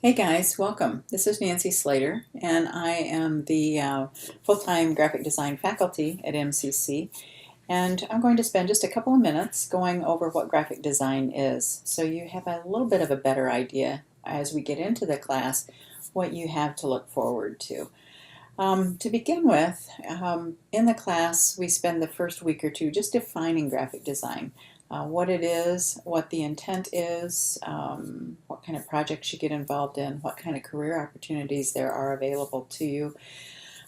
Hey guys, welcome. This is Nancy Slater, and I am the full-time graphic design faculty at MCC. And I'm going to spend just a couple of minutes going over what graphic design is, so you have a little bit of a better idea as we get into the class what you have to look forward to. To begin with, in the class we spend the first week or two just defining graphic design. What it is, what the intent is, what kind of projects you get involved in, what kind of career opportunities there are available to you.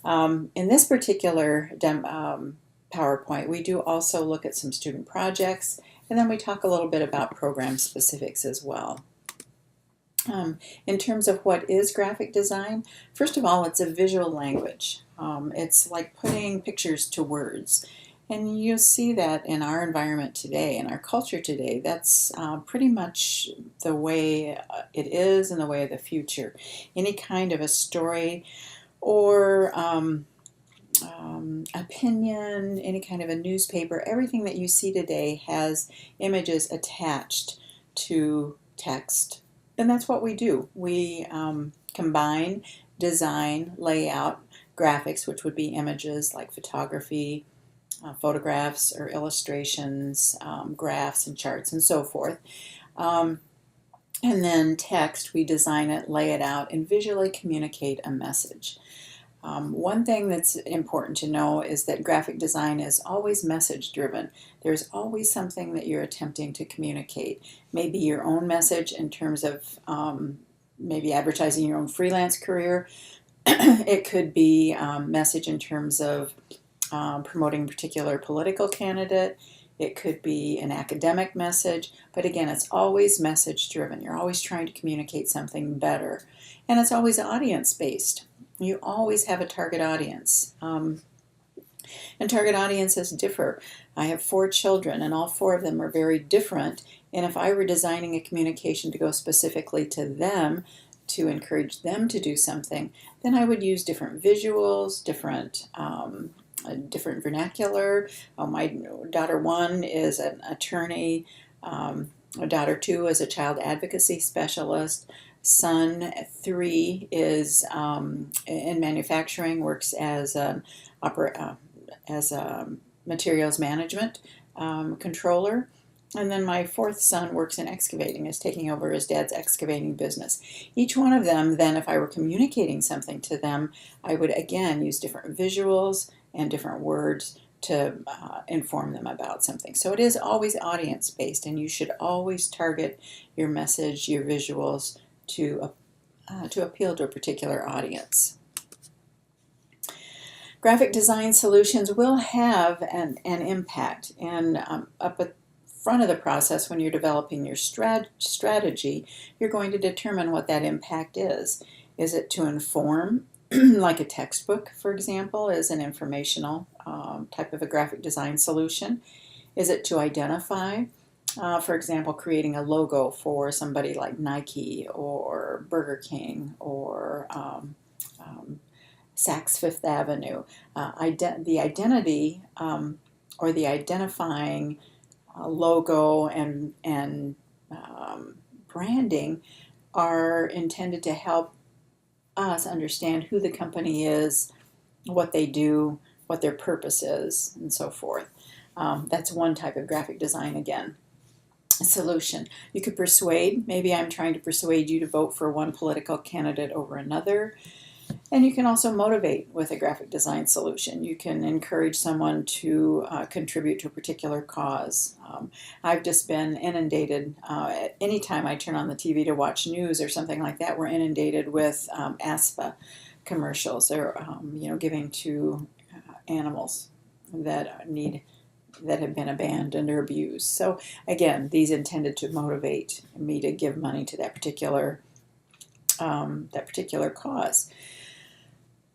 In this particular PowerPoint, we do also look at some student projects, and then we talk a little bit about program specifics as well. In terms of what is graphic design, first of all, it's a visual language. It's like putting pictures to words. And you'll see that in our environment today, in our culture today, that's pretty much the way it is and the way of the future. Any kind of a story or opinion, any kind of a newspaper, everything that you see today has images attached to text. And that's what we do. We combine design, layout, graphics, which would be images like photography, photographs or illustrations, graphs and charts and so forth. And then text, we design it, lay it out, and visually communicate a message. One thing that's important to know is that graphic design is always message driven. There's always something that you're attempting to communicate. Maybe your own message in terms of maybe advertising your own freelance career. It could be a message in terms of promoting a particular political candidate. It could be an academic message, but again, it's always message driven. You're always trying to communicate something better, and it's always audience based. You always have a target audience, and target audiences differ. I have 4 children, and all 4 of them are very different, and if I were designing a communication to go specifically to them, to encourage them to do something, then I would use different visuals, different vernacular. My daughter 1 is an attorney. Daughter 2 is a child advocacy specialist. Son 3 is in manufacturing, works as a materials management controller. And then my 4th son works in excavating, is taking over his dad's excavating business. Each one of them, then, if I were communicating something to them, I would again use different visuals and different words to inform them about something. So it is always audience-based, and you should always target your message, your visuals, to appeal to a particular audience. Graphic design solutions will have an impact, and up at front of the process when you're developing your strategy, you're going to determine what that impact is. Is it to inform, like a textbook, for example, is an informational type of a graphic design solution? Is it to identify? For example, creating a logo for somebody like Nike or Burger King or Saks Fifth Avenue. The identity or the identifying logo and branding are intended to help us understand who the company is, what they do, what their purpose is, and so forth. That's one type of graphic design again. A solution. You could persuade. Maybe I'm trying to persuade you to vote for one political candidate over another. And you can also motivate with a graphic design solution. You can encourage someone to contribute to a particular cause. I've just been inundated. Anytime I turn on the TV to watch news or something like that, we're inundated with ASPA commercials. They're giving to animals that have been abandoned or abused. So again, these intended to motivate me to give money to that particular cause.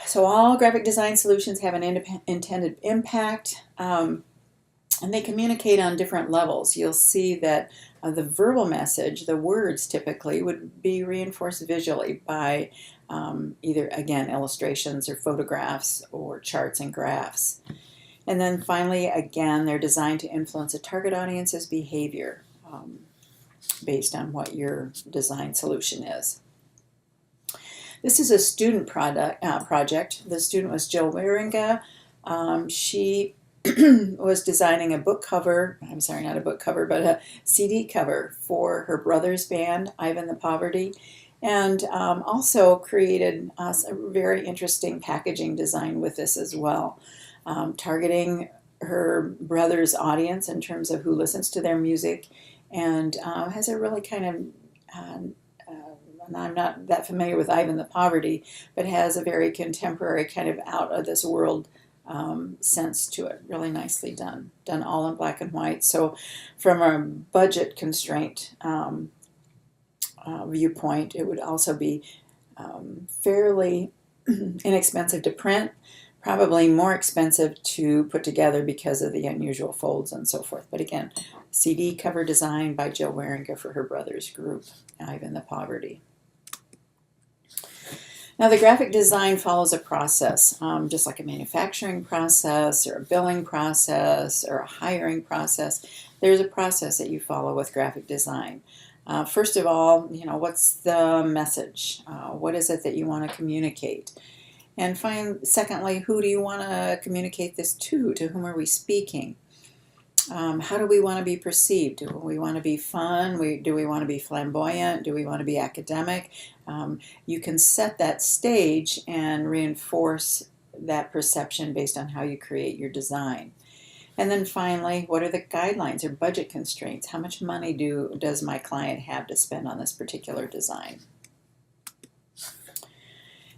So all graphic design solutions have an intended impact, and they communicate on different levels. You'll see that the verbal message, the words typically, would be reinforced visually by either, again, illustrations or photographs or charts and graphs. And then finally, again, they're designed to influence a target audience's behavior based on what your design solution is. This is a student project. The student was Jill Waringa. She was designing a book cover, I'm sorry, not a book cover, but a CD cover for her brother's band, Ivan the Poverty, and also created a very interesting packaging design with this as well, targeting her brother's audience in terms of who listens to their music, and has a really kind of and I'm not that familiar with Ivan the Poverty, but has a very contemporary kind of out of this world sense to it. Really nicely done all in black and white. So from a budget constraint viewpoint, it would also be fairly inexpensive to print, probably more expensive to put together because of the unusual folds and so forth. But again, CD cover design by Jill Waringa for her brother's group, Ivan the Poverty. Now, the graphic design follows a process, just like a manufacturing process or a billing process or a hiring process. There's a process that you follow with graphic design. First of all, what's the message? What is it that you want to communicate? And secondly, who do you want to communicate this to? To whom are we speaking? How do we want to be perceived? Do we want to be fun? Do we want to be flamboyant? Do we want to be academic? You can set that stage and reinforce that perception based on how you create your design. And then finally, what are the guidelines or budget constraints? How much money does my client have to spend on this particular design?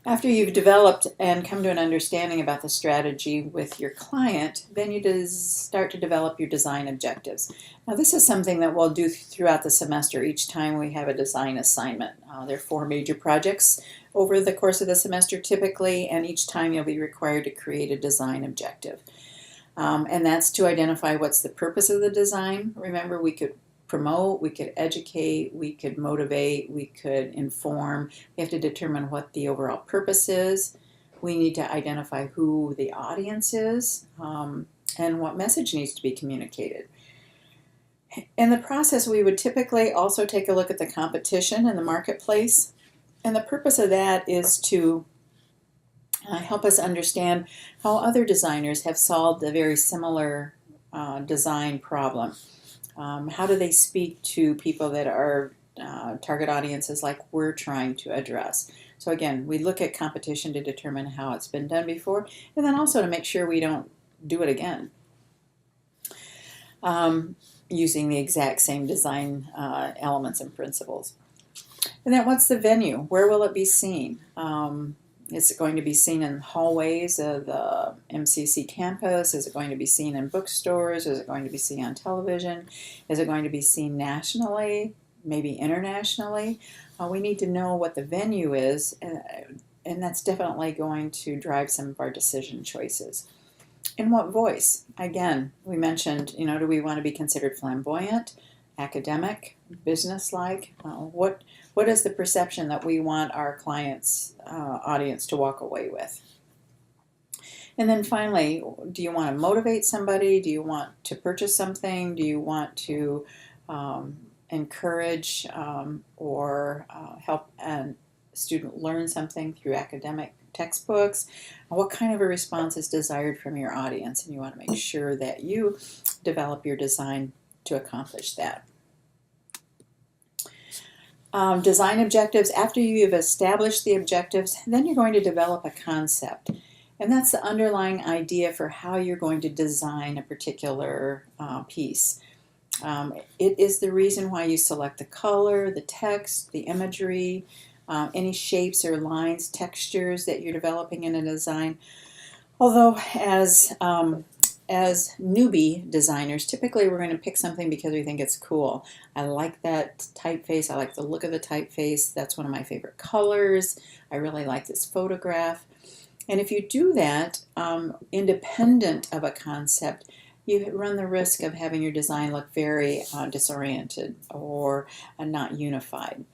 After you've developed and come to an understanding about the strategy with your client, then you start to develop your design objectives. Now, this is something that we'll do throughout the semester each time we have a design assignment. There are 4 major projects over the course of the semester typically, and each time you'll be required to create a design objective. And that's to identify what's the purpose of the design. Remember, we could promote, we could educate, we could motivate, we could inform. We have to determine what the overall purpose is. We need to identify who the audience is and what message needs to be communicated. In the process, we would typically also take a look at the competition in the marketplace. And the purpose of that is to help us understand how other designers have solved a very similar design problem. How do they speak to people that are target audiences like we're trying to address? So again, we look at competition to determine how it's been done before, and then also to make sure we don't do it again using the exact same design elements and principles. And then what's the venue? Where will it be seen? Is it going to be seen in hallways of the MCC campus? Is it going to be seen in bookstores? Is it going to be seen on television? Is it going to be seen nationally, maybe internationally? We need to know what the venue is, and that's definitely going to drive some of our decision choices. In what voice? Again, we mentioned, do we want to be considered flamboyant, academic, businesslike? What is the perception that we want our clients' audience to walk away with? And then finally, do you want to motivate somebody? Do you want to purchase something? Do you want to encourage or help a student learn something through academic textbooks? What kind of a response is desired from your audience? And you want to make sure that you develop your design to accomplish that. Design objectives. After you've established the objectives, then you're going to develop a concept. And that's the underlying idea for how you're going to design a particular piece. It is the reason why you select the color, the text, the imagery, any shapes or lines, textures that you're developing in a design. Although as newbie designers, typically we're going to pick something because we think it's cool. I like that typeface. I like the look of the typeface. That's one of my favorite colors. I really like this photograph. And if you do that independent of a concept, you run the risk of having your design look very disoriented or not unified.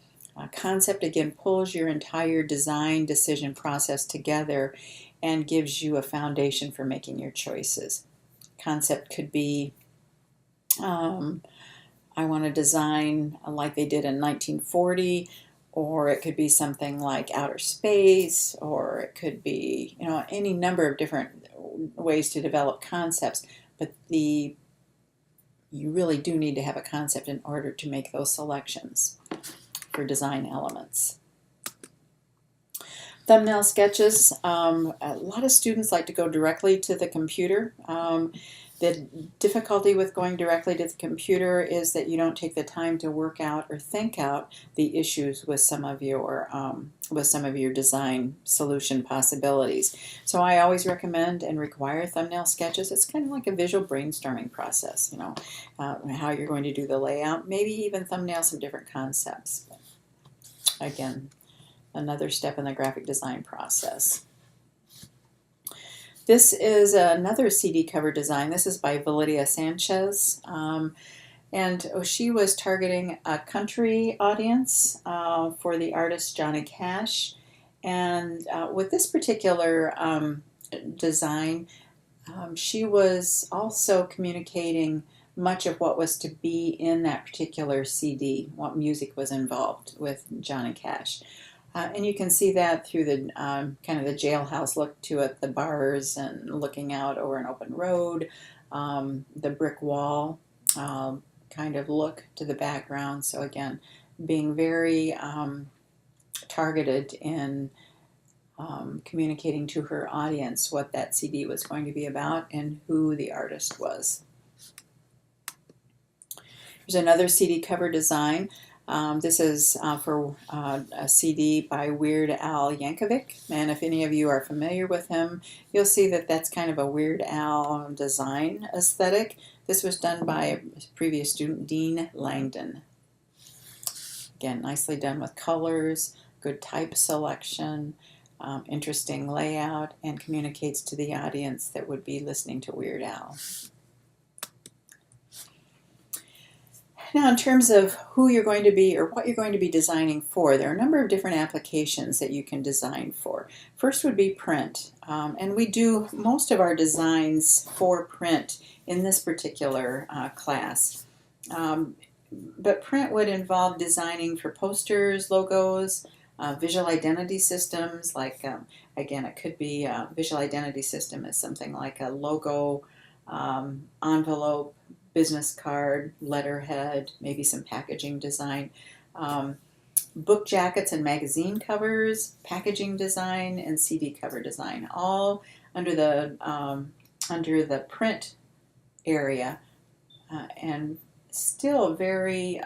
Concept, again, pulls your entire design decision process together and gives you a foundation for making your choices. Concept could be, I want to design like they did in 1940, or it could be something like outer space, or it could be, any number of different ways to develop concepts. But you really do need to have a concept in order to make those selections for design elements. Thumbnail sketches. A lot of students like to go directly to the computer. The difficulty with going directly to the computer is that you don't take the time to work out or think out the issues with some of your design solution possibilities. So I always recommend and require thumbnail sketches. It's kind of like a visual brainstorming process, how you're going to do the layout, maybe even thumbnail some different concepts. Again, another step in the graphic design process. This is another CD cover design. This is by Validia Sanchez. And she was targeting a country audience for the artist Johnny Cash. And with this particular design, she was also communicating much of what was to be in that particular CD, what music was involved with Johnny Cash. And you can see that through the kind of the jailhouse look to it, the bars and looking out over an open road, the brick wall kind of look to the background. So again, being very targeted in communicating to her audience what that CD was going to be about and who the artist was. Here's another CD cover design. This is for a CD by Weird Al Yankovic, and if any of you are familiar with him, you'll see that that's kind of a Weird Al design aesthetic. This was done by a previous student, Dean Langdon. Again, nicely done with colors, good type selection, interesting layout, and communicates to the audience that would be listening to Weird Al. Now, in terms of who you're going to be or what you're going to be designing for, there are a number of different applications that you can design for. First would be print, and we do most of our designs for print in this particular class. But print would involve designing for posters, logos, visual identity systems, like, again, it could be a visual identity system is something like a logo, envelope, business card, letterhead, maybe some packaging design, book jackets and magazine covers, packaging design, and CD cover design, all under the print area, and still very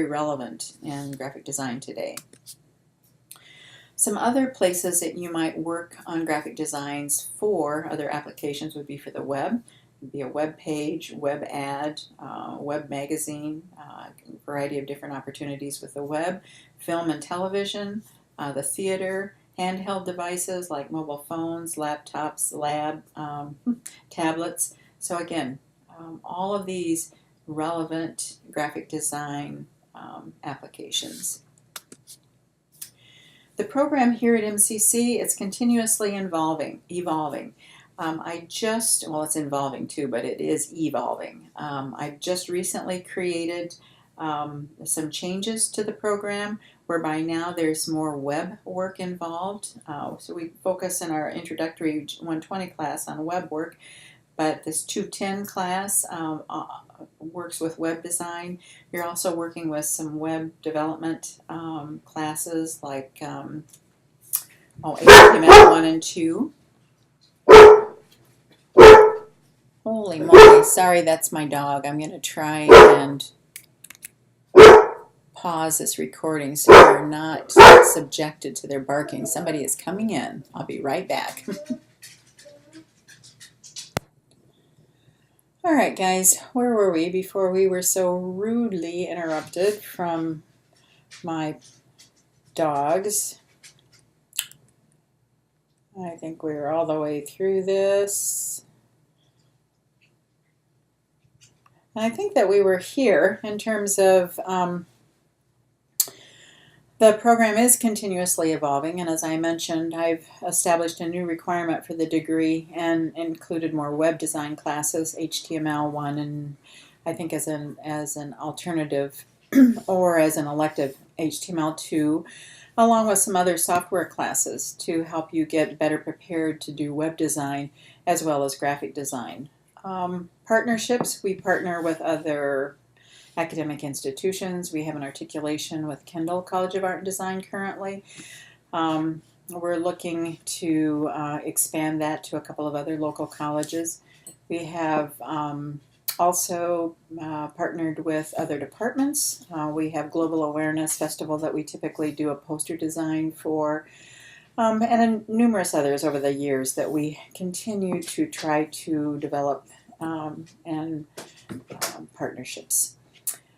relevant in graphic design today. Some other places that you might work on graphic designs for other applications would be for the web. Be a web page, web ad, web magazine, a variety of different opportunities with the web, film and television, the theater, handheld devices like mobile phones, laptops, tablets. So again, all of these relevant graphic design applications. The program here at MCC, it's continuously evolving. It's involving too, but it is evolving. I just recently created some changes to the program whereby now there's more web work involved. So we focus in our introductory 120 class on web work, but this 210 class works with web design. You're also working with some web development classes like HTML 1 and 2. Holy moly, sorry, that's my dog. I'm going to try and pause this recording so you're not subjected to their barking. Somebody is coming in. I'll be right back. All right, guys, where were we before we were so rudely interrupted from my dogs? I think we were all the way through this. And I think that we were here in terms of the program is continuously evolving, and as I mentioned, I've established a new requirement for the degree and included more web design classes, HTML 1, and I think as an alternative or as an elective HTML2, along with some other software classes to help you get better prepared to do web design as well as graphic design. Partnerships, we partner with other academic institutions. We have an articulation with Kendall College of Art and Design currently. We're looking to expand that to a couple of other local colleges. We have also partnered with other departments. We have Global Awareness Festival that we typically do a poster design for, and numerous others over the years that we continue to try to develop and partnerships.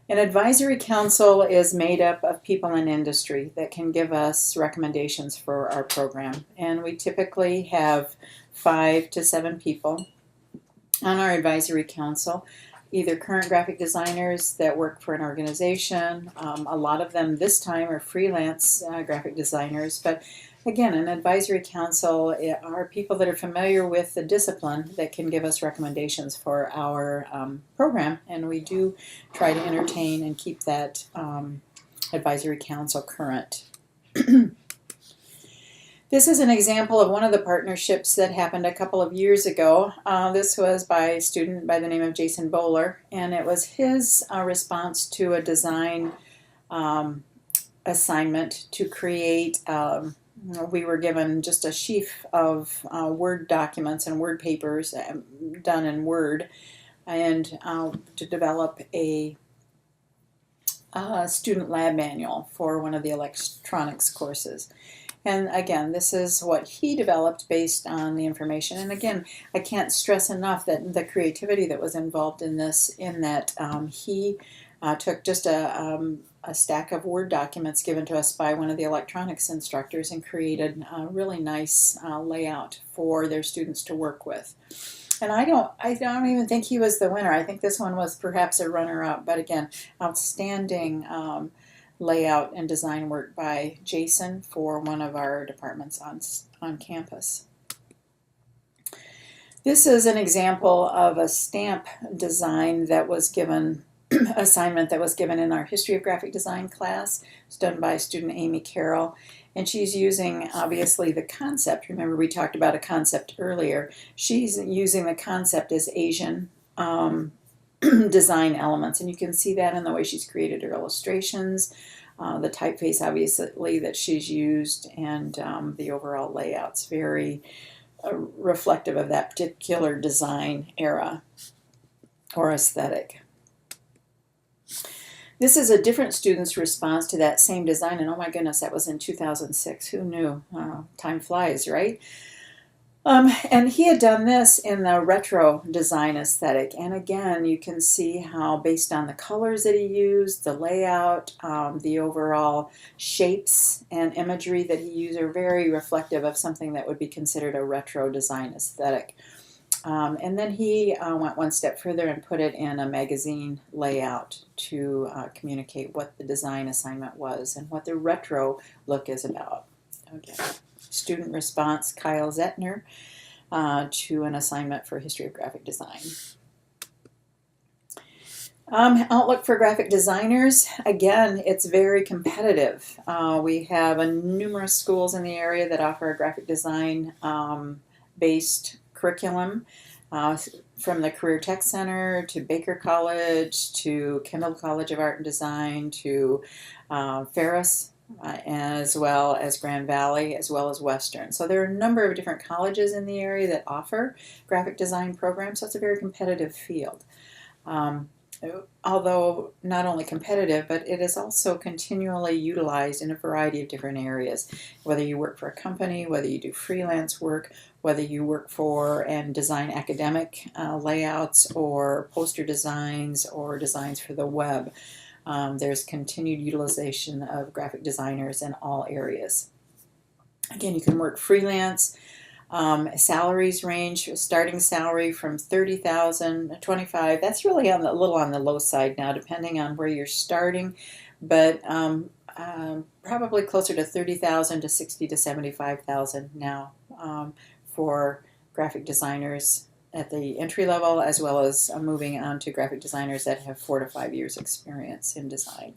An advisory council is made up of people in industry that can give us recommendations for our program, and we typically have 5 to 7 people on our advisory council, either current graphic designers that work for an organization. A lot of them this time are freelance graphic designers, but again, an advisory council are people that are familiar with the discipline that can give us recommendations for our program, and we do try to entertain and keep that advisory council current. This is an example of one of the partnerships that happened a couple of years ago. This was by a student by the name of Jason Bowler, and it was his response to a design assignment to create. We were given just a sheaf of Word documents and Word papers done in Word, and to develop a student lab manual for one of the electronics courses. And again, this is what he developed based on the information. And again, I can't stress enough that the creativity that was involved in this, in that he took just a stack of Word documents given to us by one of the electronics instructors and created a really nice layout for their students to work with. And I don't even think he was the winner. I think this one was perhaps a runner-up. But again, outstanding layout and design work by Jason for one of our departments on campus. This is an example of a stamp design that was given, assignment that was given in our History of Graphic Design class. It's done by student Amy Carroll, and she's using obviously the concept. Remember, we talked about a concept earlier. She's using the concept as Asian design elements, and you can see that in the way she's created her illustrations, the typeface obviously that she's used, and the overall layout's very reflective of that particular design era or aesthetic. This is a different student's response to that same design, and oh my goodness, that was in 2006. Who knew? Time flies, right? And he had done this in the retro design aesthetic. And again, you can see how based on the colors that he used, the layout, the overall shapes and imagery that he used are very reflective of something that would be considered a retro design aesthetic. And then he went one step further and put it in a magazine layout to communicate what the design assignment was and what the retro look is about. Okay. Student response, Kyle Zettner, to an assignment for History of Graphic Design. Outlook for graphic designers, again, it's very competitive. We have numerous schools in the area that offer a graphic design based curriculum, from the Career Tech Center to Baker College to Kendall College of Art and Design to Ferris, as well as Grand Valley, as well as Western. So there are a number of different colleges in the area that offer graphic design programs, so it's a very competitive field. Although not only competitive, but it is also continually utilized in a variety of different areas. Whether you work for a company, whether you do freelance work, whether you work for and design academic layouts or poster designs or designs for the web. There's continued utilization of graphic designers in all areas. Again, you can work freelance. Salaries range, starting salary from $30,000 to $25,000. That's really a little on the low side now, depending on where you're starting, but probably closer to $30,000 to $60,000 to $75,000 now for graphic designers at the entry level, as well as moving on to graphic designers that have 4 to 5 years experience in design.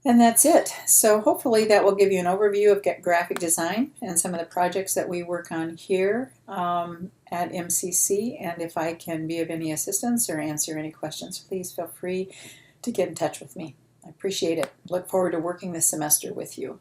And that's it. So hopefully that will give you an overview of graphic design and some of the projects that we work on here at MCC. And if I can be of any assistance or answer any questions, please feel free to get in touch with me. I appreciate it. Look forward to working this semester with you.